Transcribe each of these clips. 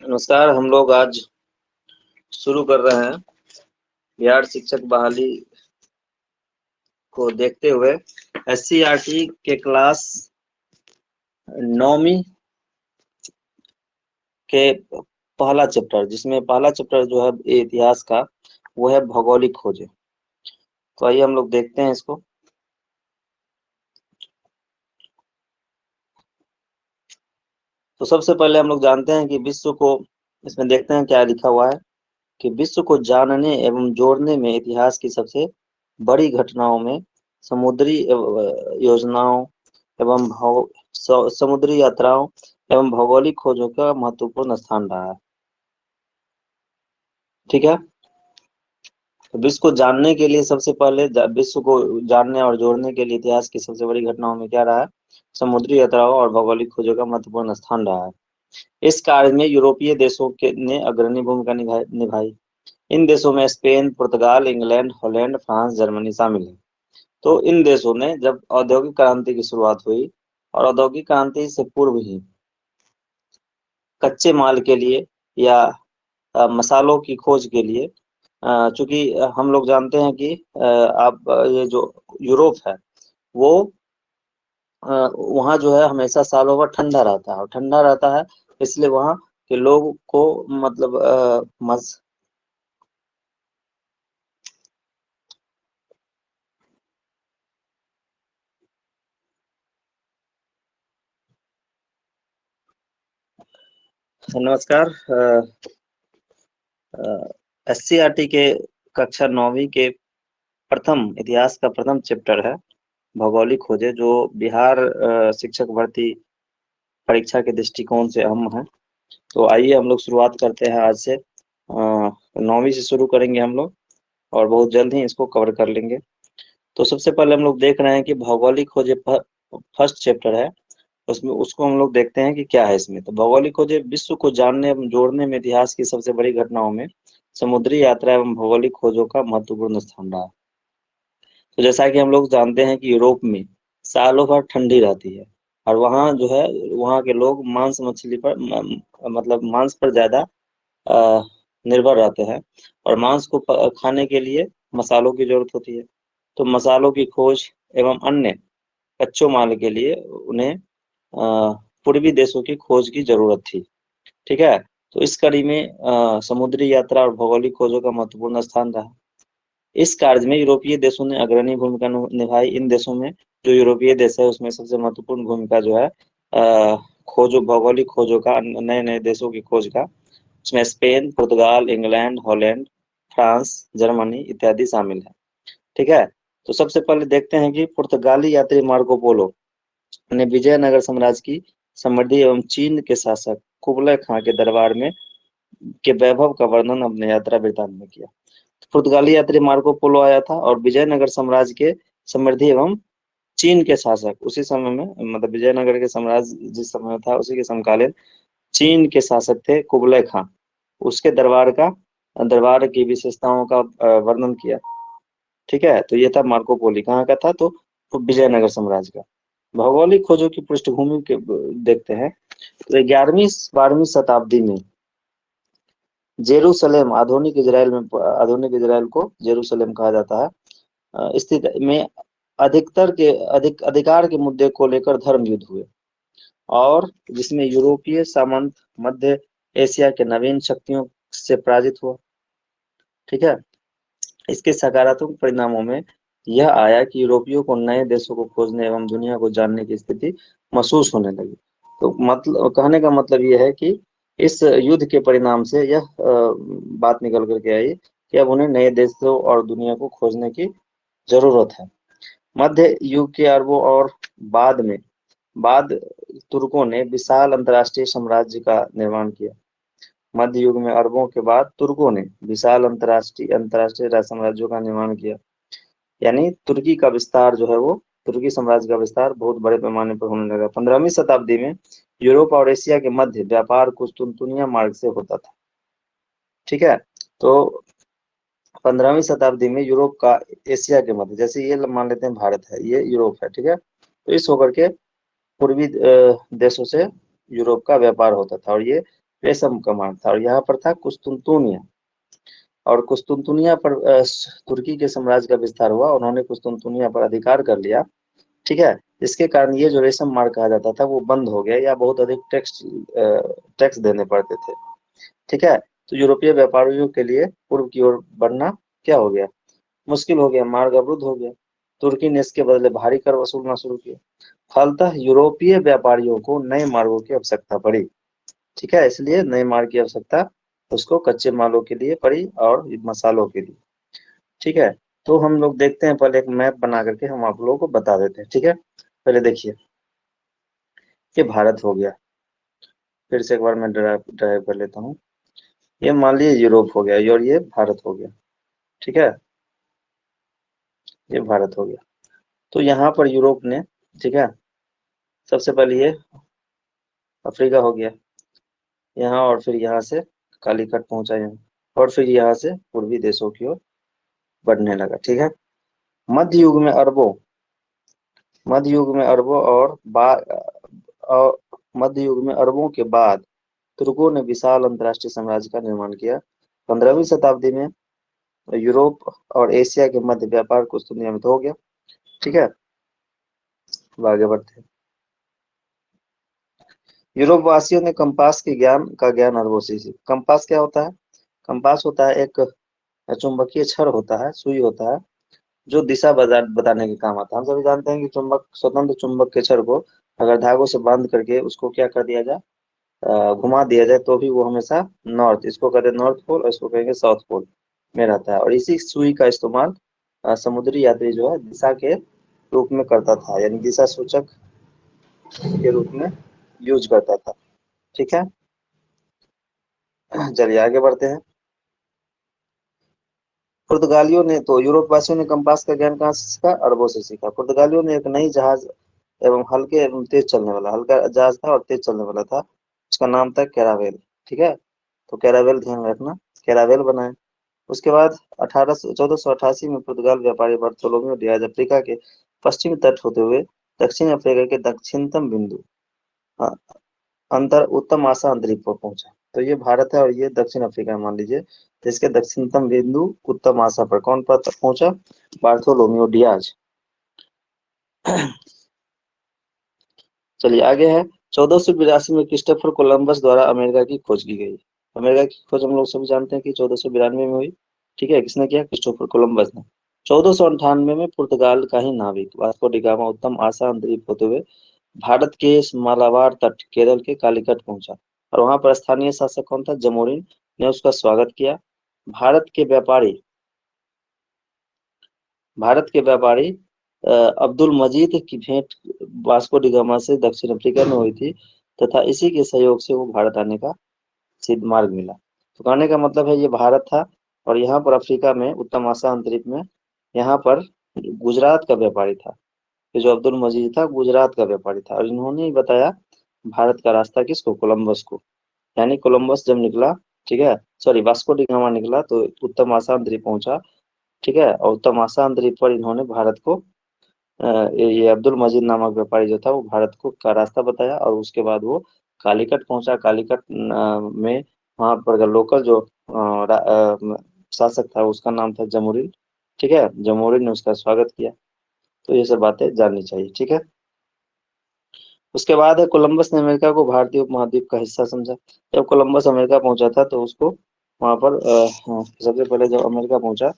नमस्कार। हम लोग आज शुरू कर रहे हैं बिहार शिक्षक बहाली को देखते हुए एससीईआरटी के क्लास 9वीं के पहला चैप्टर, जिसमें पहला चैप्टर जो है इतिहास का, वो है भौगोलिक खोजें। तो आइए हम लोग देखते हैं इसको। तो सबसे पहले हम लोग जानते हैं कि विश्व को, इसमें देखते हैं क्या लिखा हुआ है कि विश्व को जानने एवं जोड़ने में इतिहास की सबसे बड़ी घटनाओं में समुद्री योजनाओं एवं समुद्री यात्राओं एवं भौगोलिक खोजों का महत्वपूर्ण स्थान रहा है। ठीक है। तो विश्व को जानने के लिए सबसे पहले विश्व को जानने और जोड़ने के लिए इतिहास की सबसे बड़ी घटनाओं में क्या रहा है? समुद्री यात्राओं और भौगोलिक खोजों का महत्वपूर्ण स्थान रहा है। इस कार्य में यूरोपीय देशों के ने अग्रणी भूमिका निभाई। इन देशों में स्पेन, पुर्तगाल, इंग्लैंड, हॉलैंड, फ्रांस, जर्मनी शामिल है। तो इन देशों ने, जब औद्योगिक क्रांति की शुरुआत हुई और औद्योगिक क्रांति से पूर्व ही कच्चे माल के लिए या मसालों की खोज के लिए, चूंकि हम लोग जानते हैं कि आप ये जो यूरोप है वो वहाँ जो है हमेशा सालों भर ठंडा रहता है, और ठंडा रहता है इसलिए वहाँ के लोग को मतलब नमस्कार। एससीईआरटी के कक्षा 9वीं के प्रथम इतिहास का प्रथम चैप्टर है भौगोलिक खोजें, जो बिहार शिक्षक भर्ती परीक्षा के दृष्टिकोण से अहम है। तो आइए हम लोग शुरुआत करते हैं आज से। 9वीं से शुरू करेंगे हम लोग और बहुत जल्द ही इसको कवर कर लेंगे। तो सबसे पहले हम लोग देख रहे हैं कि भौगोलिक खोजें फर्स्ट चैप्टर है, उसमें उसको हम लोग देखते हैं कि क्या है इसमें। तो भौगोलिक खोजें विश्व को जानने एवं जोड़ने में इतिहास की सबसे बड़ी घटनाओं में समुद्री यात्रा एवं भौगोलिक खोजों का महत्वपूर्ण स्थान रहा। तो जैसा कि हम लोग जानते हैं कि यूरोप में सालों भर ठंडी रहती है, और वहाँ जो है वहाँ के लोग मांस मछली पर मतलब मांस पर ज्यादा अ, निर्भर रहते हैं, और मांस को खाने के लिए मसालों की जरूरत होती है। तो मसालों की खोज एवं अन्य कच्चों माल के लिए उन्हें पूर्वी देशों की खोज की जरूरत थी। ठीक है। तो इस कड़ी में समुद्री यात्रा और भौगोलिक खोजों का महत्वपूर्ण स्थान रहा। इस कार्य में यूरोपीय देशों ने अग्रणी भूमिका निभाई। इन देशों में, जो यूरोपीय देश है, उसमें सबसे महत्वपूर्ण भूमिका जो है खोजों, भौगोलिक खोजों का, नए नए देशों की खोज का, उसमें स्पेन, पुर्तगाल, इंग्लैंड, हॉलैंड, फ्रांस, जर्मनी इत्यादि शामिल है। ठीक है। तो सबसे पहले देखते हैं कि पुर्तगाली यात्री मार्को पोलो ने विजयनगर साम्राज्य की समृद्धि एवं चीन के शासक कुबलय खां के दरबार में के वैभव का वर्णन अपने यात्रा वृतांत में किया। पुर्तगाली यात्री मार्को पोलो आया था और विजयनगर साम्राज्य के समृद्धि एवं चीन के शासक, उसी समय में, मतलब विजयनगर के साम्राज्य जिस समय में था उसी के समकालीन चीन के शासक थे कुबलय खां, उसके दरबार की विशेषताओं का वर्णन किया। ठीक है। तो ये था मार्को पोली, कहाँ का था? तो विजयनगर साम्राज्य का। भौगोलिक खोजों की पृष्ठभूमि के देखते हैं। तो 11वीं 12वीं शताब्दी में जेरूसलेम, आधुनिक इजराइल को जेरूसलेम कहा जाता है, स्थित में अधिकार के मुद्दे को लेकर धर्म युद्ध हुए, और जिसमें यूरोपीय सामंत मध्य एशिया के नवीन शक्तियों से पराजित हुआ। ठीक है। इसके सकारात्मक परिणामों में यह आया कि यूरोपियों को नए देशों को खोजने एवं दुनिया को जानने की स्थिति महसूस होने लगी। तो मतलब, कहने का मतलब यह है कि इस युद्ध के परिणाम से यह बात निकल करके आई कि अब उन्हें नए देशों और दुनिया को खोजने की जरूरत है। मध्य युग के अरबों और बाद तुर्कों ने विशाल अंतर्राष्ट्रीय साम्राज्य का निर्माण किया। मध्य युग में अरबों के बाद तुर्कों ने विशाल अंतर्राष्ट्रीय साम्राज्यों का निर्माण किया। यानी तुर्की का विस्तार जो है, वो तुर्की साम्राज्य का विस्तार बहुत बड़े पैमाने पर होने लगा। 15वीं शताब्दी में यूरोप और एशिया के मध्य व्यापार कुस्तुनतुनिया मार्ग से होता था। ठीक है। तो 15वीं शताब्दी में यूरोप का एशिया के मध्य, जैसे ये मान लेते हैं भारत है, ये यूरोप है। ठीक है। तो इस होकर के पूर्वी देशों से यूरोप का व्यापार होता था, और ये रेशम का मार्ग था। और यहाँ पर था कुस्तुनतुनिया, और कुस्तुनतुनिया पर तुर्की के साम्राज्य का विस्तार हुआ। उन्होंने कुस्तुनतुनिया पर अधिकार कर लिया, ठीक है। इसके कारण ये जो रेशम मार्ग कहा जाता था वो बंद हो गया, या बहुत अधिक टैक्स टैक्स देने पड़ते थे, ठीक है। तो यूरोपीय व्यापारियों के लिए पूर्व की ओर बढ़ना क्या हो गया, मुश्किल हो गया, मार्ग अवरुद्ध हो गया। तुर्की ने इसके बदले भारी कर वसूलना शुरू किया। फलतः यूरोपीय व्यापारियों को नए मार्गों की आवश्यकता पड़ी, ठीक है। इसलिए नए मार्ग की आवश्यकता उसको कच्चे मालों के लिए पड़ी और मसालों के लिए, ठीक है। तो हम लोग देखते हैं, पहले एक मैप बना करके हम आप लोगों को बता देते हैं, ठीक है। पहले देखिए, ये भारत हो गया। फिर से एक बार मैं ड्राइव ड्राइव कर लेता हूँ। ये मान लीजिए यूरोप हो गया, और ये भारत हो गया, ठीक है। ये भारत हो गया। तो यहाँ पर यूरोप ने, ठीक है, सबसे पहले ये अफ्रीका हो गया यहाँ, और फिर यहाँ से कालीकट पहुंचा यहाँ, और फिर यहाँ से पूर्वी देशों की ओर बढ़ने लगा, ठीक है। मध्य युग में अरबों मध्य युग में अरबों और मध्य युग में अरबों के बाद तुर्कों ने विशाल अंतर्राष्ट्रीय साम्राज्य का निर्माण किया। 15वीं शताब्दी में यूरोप और एशिया के मध्य व्यापार कुछ नियमित हो गया, ठीक है। अब आगे बढ़ते हैं। यूरोप वासियों ने कंपास के ज्ञान अरबों से सीखा। कंपास क्या होता है, कंपास होता है एक चुंबकीय छड़ होता है, सुई होता है, जो दिशा बताने के काम आता है। हम सभी जानते हैं कि स्वतंत्र चुंबक के छड़ को अगर धागों से बांध करके उसको क्या कर दिया जाए, घुमा दिया जाए, तो भी वो हमेशा नॉर्थ, इसको कहते हैं नॉर्थ पोल और इसको कहेंगे साउथ पोल में रहता है। और इसी सुई का इस्तेमाल समुद्री यात्री जो है दिशा के रूप में करता था, यानी दिशा सूचक के रूप में यूज करता था, ठीक है। चलिए आगे बढ़ते हैं। पुर्तगालियों ने, तो यूरोप वासियों ने कंपास का ज्ञान कहाँ से सीखा, अरबों से सीखा। पुर्तगालियों ने एक नई जहाज एवं हल्के एवं तेज चलने वाला, हल्का जहाज था और तेज चलने वाला था, उसका नाम था कैरावेल, ठीक है। तो कैरावेल ध्यान रखना, कैरावेल बनाए। उसके बाद 1488 में पुर्तगाल व्यापारी बार्थोलोमेव डियाज अफ्रीका के पश्चिमी तट होते हुए दक्षिण अफ्रीका के दक्षिणतम बिंदु, हाँ, अंतर उत्तम आशा अंतरिक्ष पर पहुंचा। तो ये भारत है और ये दक्षिण अफ्रीका है, मान लीजिए। तो इसके दक्षिणतम बिंदु उत्तम आशा पर कौन पर पहुंचा, बार्थोलोमेव डियाज। चलिए आगे है। 1482 में क्रिस्टोफर कोलंबस द्वारा अमेरिका की खोज की गई। अमेरिका की खोज हम लोग सभी जानते हैं कि 1492 में हुई, ठीक है। किसने किया, क्रिस्टोफर कोलंबस ने। 1498 में पुर्तगाल का ही नाविक वास्को डी गामा उत्तम आशा अंतरिक्ष होते हुए भारत के मालाबार तट केरल के कालीकट पहुंचा, और वहां पर स्थानीय शासक कौन था, जमोरिन ने उसका स्वागत किया। भारत के व्यापारी भारत के व्यापारी अब्दुल मजीद की भेंट वास्को डी गामा से दक्षिण अफ्रीका में हुई थी, तथा इसी के सहयोग से वो भारत आने का सिद्ध मार्ग मिला। तो कहने का मतलब है ये भारत था, और यहाँ पर अफ्रीका में उत्तम आशा अंतरिक्ष में यहाँ पर गुजरात का व्यापारी था। ये जो अब्दुल मजीद था गुजरात का व्यापारी था, और इन्होंने ही बताया भारत का रास्ता किसको, कोलंबस को। यानी कोलंबस जब निकला, ठीक है, सॉरी वास्को डी गामा निकला तो उत्तम आशा अंतरिक्ष पहुंचा, ठीक है। और उत्तम आशा अंतरिक्ष पर इन्होंने भारत को ये अब्दुल मजीद नामक व्यापारी जो था वो भारत को का रास्ता बताया, और उसके बाद वो कालीकट पहुंचा। कालीकट में वहां पर का लोकल जो शासक था उसका नाम था जमोरिन, ठीक है। जमोरिन ने उसका स्वागत किया। तो ये सब बातें जाननी चाहिए, ठीक है। उसके बाद है कोलंबस ने अमेरिका को भारतीय उपमहाद्वीप का हिस्सा समझा। जब कोलंबस अमेरिका पहुंचा था तो उसको वहां पर सबसे पहले जब अमेरिका पहुंचा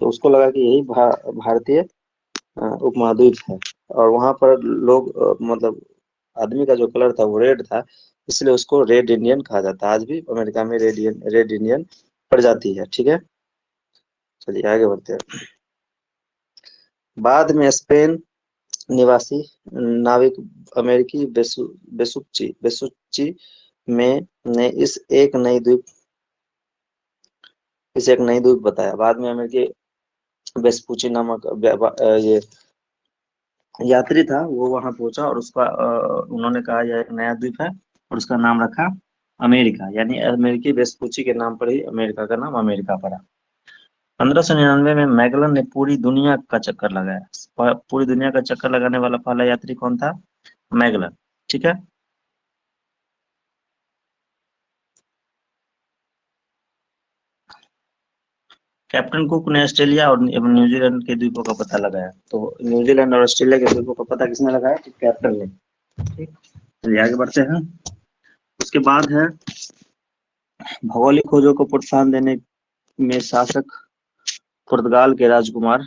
तो उसको लगा कि यही भारतीय उपमहाद्वीप है। और वहां पर लोग मतलब आदमी का जो कलर था वो रेड था, इसलिए उसको रेड इंडियन कहा जाता है। आज भी अमेरिका में रेड इंडियन प्रजाति है, ठीक है। चलिए आगे बढ़ते हैं। बाद में स्पेन निवासी नाविक अमेरिकी बेसुच्ची में ने इस एक नई द्वीप बताया। बाद में अमेरिकी वेस्पुची नामक ये यात्री था, वो वहां पहुंचा और उसका उन्होंने कहा यह एक नया द्वीप है, और उसका नाम रखा अमेरिका, यानी अमेरिकी वेस्पुची के नाम पर ही अमेरिका का नाम अमेरिका पड़ा। 1599 में मैगलन ने पूरी दुनिया का चक्कर लगाया। पूरी दुनिया का चक्कर लगाने वाला पहला यात्री कौन था, मैगलन, ठीक है। कैप्टन कुक ने ऑस्ट्रेलिया और न्यूजीलैंड के द्वीपों का पता लगाया। तो न्यूजीलैंड और ऑस्ट्रेलिया के द्वीपों का पता किसने लगाया? तो कैप्टन ने। ठीक, चलिए आगे बढ़ते हैं। उसके बाद है भौगोलिक खोजों को प्रोत्साहन देने में शासक पुर्तगाल के राजकुमार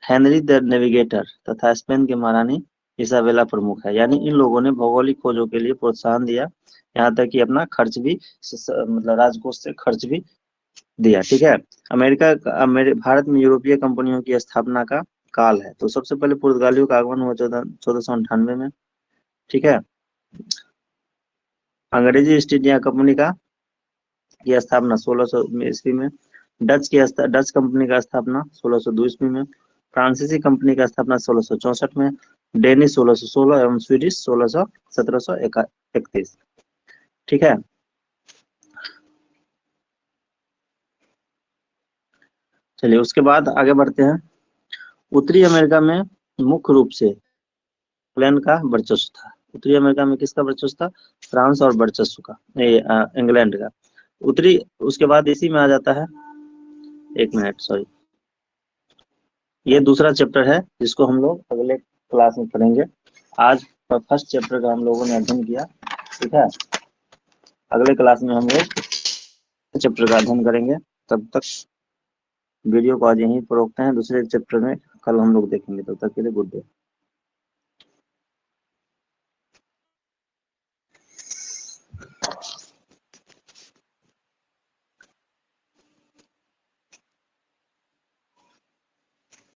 हेनरी द नेविगेटर तथा स्पेन की महारानी इसाबेला प्रमुख है। यानी इन लोगों ने भौगोलिक खोजों के लिए प्रोत्साहन दिया, यहाँ तक कि अपना खर्च भी मतलब राजकोष से खर्च भी दिया। ठीक है, भारत में यूरोपीय कंपनियों की स्थापना का काल है। तो सबसे पहले पुर्तगालियों का आगमन हुआ 1498 में। ठीक है, अंग्रेजी ईस्ट इंडिया कंपनी की स्थापना 1600 ईस्वी में। डच कंपनी का स्थापना 1602 ईस्वी में। फ्रांसीसी कंपनी का स्थापना 1664 में। डेनिश 1616 एवं स्वीडिश 1731। ठीक है, चलिए उसके बाद आगे बढ़ते हैं। उत्तरी अमेरिका में मुख्य रूप से इंग्लैंड का वर्चस्व था। उत्तरी अमेरिका में किसका वर्चस्व था? फ्रांस और वर्चस्व का इंग्लैंड का। उत्तरी उसके बाद इसी में आ जाता है, एक मिनट सॉरी, ये दूसरा चैप्टर है जिसको हम लोग अगले क्लास में पढ़ेंगे। आज फर्स्ट चैप्टर का हम लोगों ने अध्ययन किया। ठीक है, अगले क्लास में हम लोग चैप्टर का अध्ययन करेंगे। तब तक वीडियो को आज यहीं पर रोकते हैं, दूसरे चैप्टर में कल हम लोग देखेंगे। तब तक के लिए गुड डे।